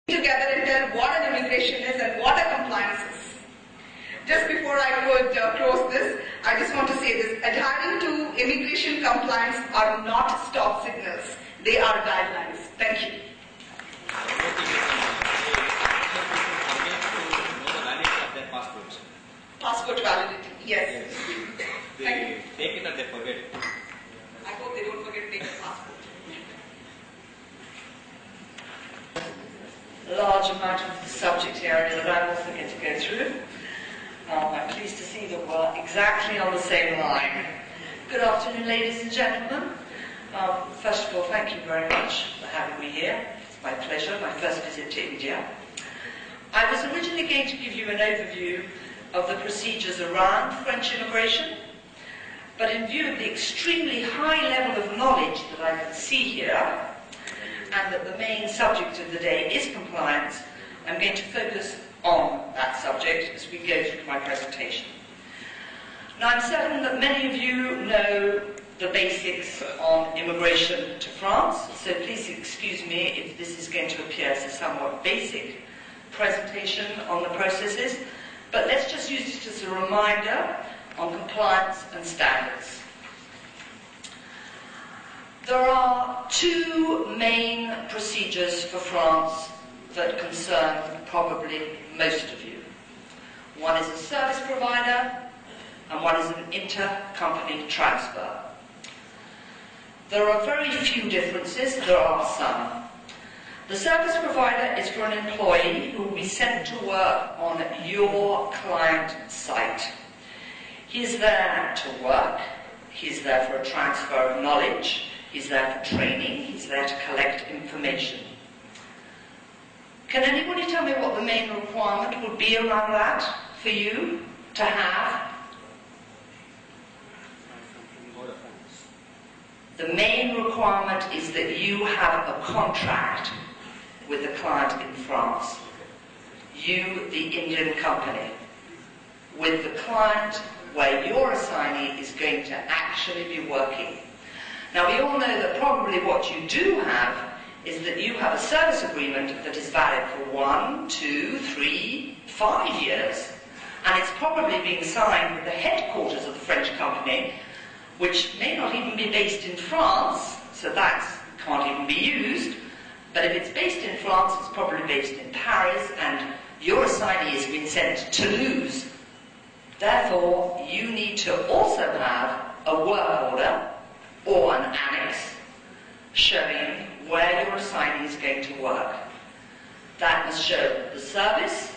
together and tell what an immigration is and what a compliance is. Just before I could close this, I just want to say this. Adhering to immigration compliance are not stop signals. They are guidelines. Thank you. Passport validity, yes. They take it and they forget it. I hope they don't forget to take the passport. Large amount of the subject area that I'm also going to go through. I'm pleased to see that we're exactly on the same line. Good afternoon, ladies and gentlemen. First of all, thank you very much for having me here. It's my pleasure, my first visit to India. I was originally going to give you an overview of the procedures around French immigration, but in view of the extremely high level of knowledge that I can see here, and that the main subject of the day is compliance, I'm going to focus on that subject as we go through my presentation. Now, I'm certain that many of you know the basics on immigration to France, so please excuse me if this is going to appear as a somewhat basic presentation on the processes, but let's just use it as a reminder on compliance and standards. There are two main procedures for France that concern probably most of you. One is a service provider, and one is an intercompany transfer. There are very few differences, there are some. The service provider is for an employee who will be sent to work on your client site. He is there to work, he is there for a transfer of knowledge, he's there for training, he's there to collect information. Can anybody tell me what the main requirement would be around that for you to have? The main requirement is that you have a contract with the client in France. You, the Indian company, with the client where your assignee is going to actually be working. Now, we all know that probably what you do have is that you have a service agreement that is valid for 1, 2, 3, 5 years, and it's probably being signed with the headquarters of the French company, which may not even be based in France, so that can't even be used, but if it's based in France, it's probably based in Paris, and your assignee has been sent to Toulouse. Therefore, you need to also have a work order or an annex showing where your assignee is going to work. That must show the service,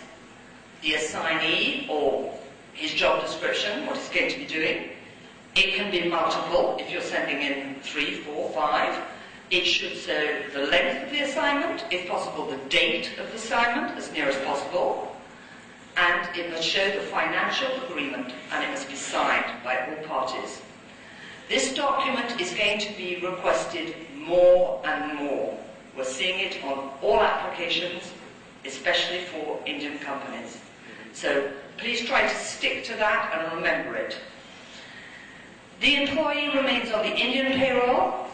the assignee or his job description, what he's going to be doing. It can be multiple if you're sending in 3, 4, 5. It should show the length of the assignment, if possible the date of the assignment as near as possible, and it must show the financial agreement, and it must be signed by all parties. This document is going to be requested more and more. We're seeing it on all applications, especially for Indian companies. So please try to stick to that and remember it. The employee remains on the Indian payroll.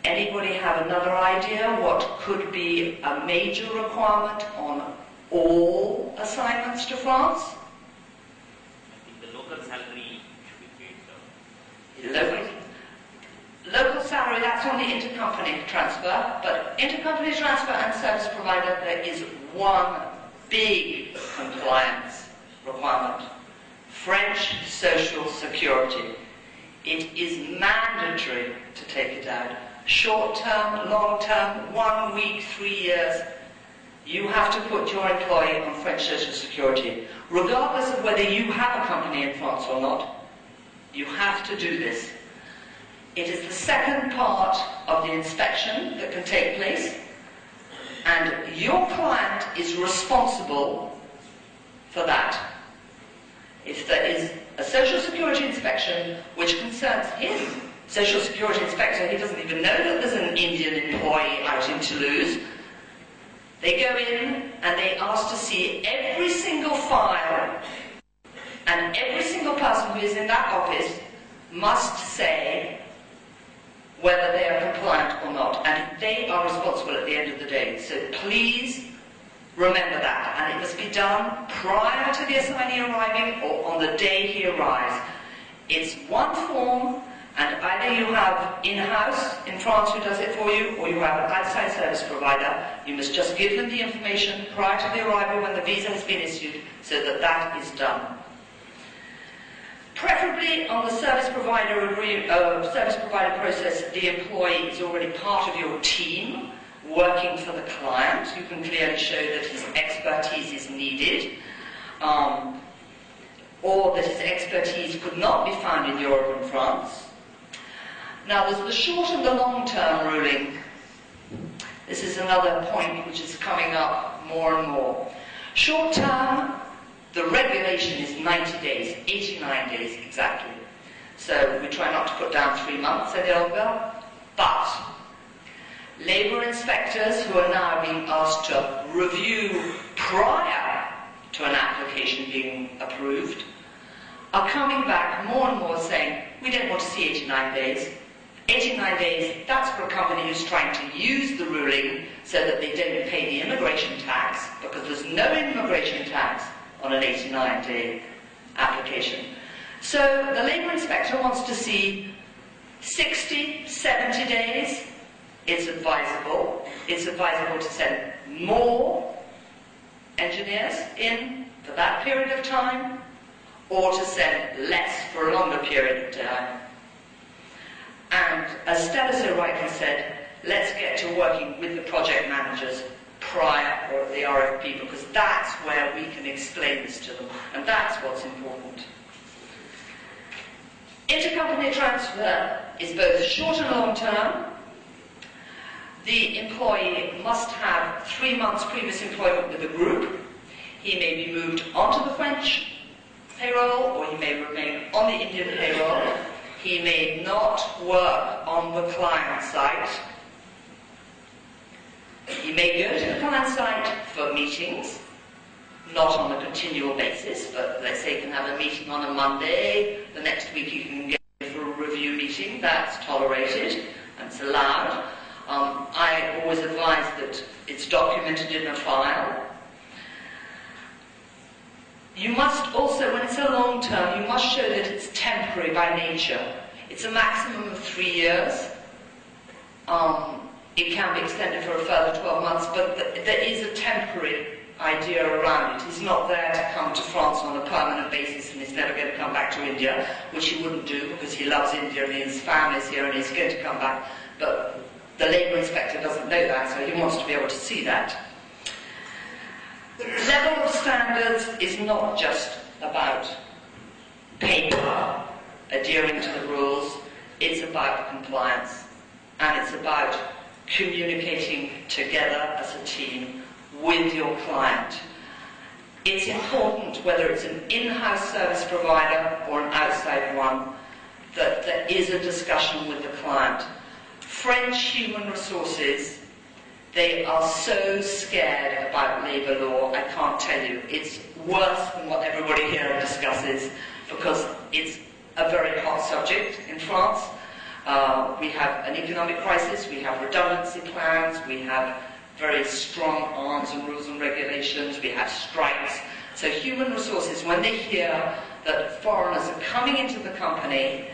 Anybody have another idea what could be a major requirement on all assignments to France? I think the local salary should be paid. Local salary, that's on the intercompany transfer, but intercompany transfer and service provider, there is one big compliance requirement. French Social Security. It is mandatory to take it out. Short term, long term, 1 week, 3 years. You have to put your employee on French Social Security. Regardless of whether you have a company in France or not, you have to do this. It is the second part of the inspection that can take place, and your client is responsible for that. If there is a Social Security inspection which concerns his Social Security inspector, he doesn't even know that there's an Indian employee out in Toulouse. They go in and they ask to see every single file, and every single person who is in that office must say whether they are compliant or not, and they are responsible at the end of the day. So please remember that, and it must be done prior to the assignee arriving or on the day he arrives. It's one form, and either you have in-house in France who does it for you, or you have an outside service provider. You must just give them the information prior to the arrival when the visa has been issued, so that that is done. Preferably on the service provider process, the employee is already part of your team, working for the client. You can clearly show that his expertise is needed, or that his expertise could not be found in Europe and France. Now, there's the short and the long-term ruling. This is another point which is coming up more and more. Short-term, the regulation is 90 days, 89 days exactly. So we try not to put down 3 months any longer, but labour inspectors who are now being asked to review prior to an application being approved are coming back more and more saying, we don't want to see 89 days. 89 days, that's for a company who's trying to use the ruling so that they don't pay the immigration tax, because there's no immigration tax on an 89-day application. So the labour inspector wants to see 60, 70 days. It's advisable. It's advisable to send more engineers in for that period of time, or to send less for a longer period of time. And as Stella so rightly said, let's get to working with the project managers prior or the RFP, because that's where we can explain this to them, and that's what's important. Intercompany transfer is both short and long term. The employee must have 3 months previous employment with the group. He may be moved onto the French payroll, or he may remain on the Indian payroll. He may not work on the client site. He may go to the client site for meetings, not on a continual basis, but let's say he can have a meeting on a Monday, the next week he can go for a review meeting. That's tolerated and it's allowed. I always advise that it's documented in a file. You must also, when it's a long term, you must show that it's temporary by nature. It's a maximum of 3 years. It can be extended for a further 12 months, but there is a temporary idea around it. He's not there to come to France on a permanent basis, and he's never going to come back to India, which he wouldn't do because he loves India and his family's here and he's going to come back. But the labour inspector doesn't know that, so he wants to be able to see that. The level of standards is not just about paper, adhering to the rules. It's about compliance, and it's about communicating together as a team with your client. It's important, whether it's an in-house service provider or an outside one, that there is a discussion with the client. French human resources, they are so scared about labour law, I can't tell you. It's worse than what everybody here discusses, because it's a very hot subject in France. We have an economic crisis, we have redundancy plans, we have very strong arms and rules and regulations, we have strikes. So human resources, when they hear that foreigners are coming into the company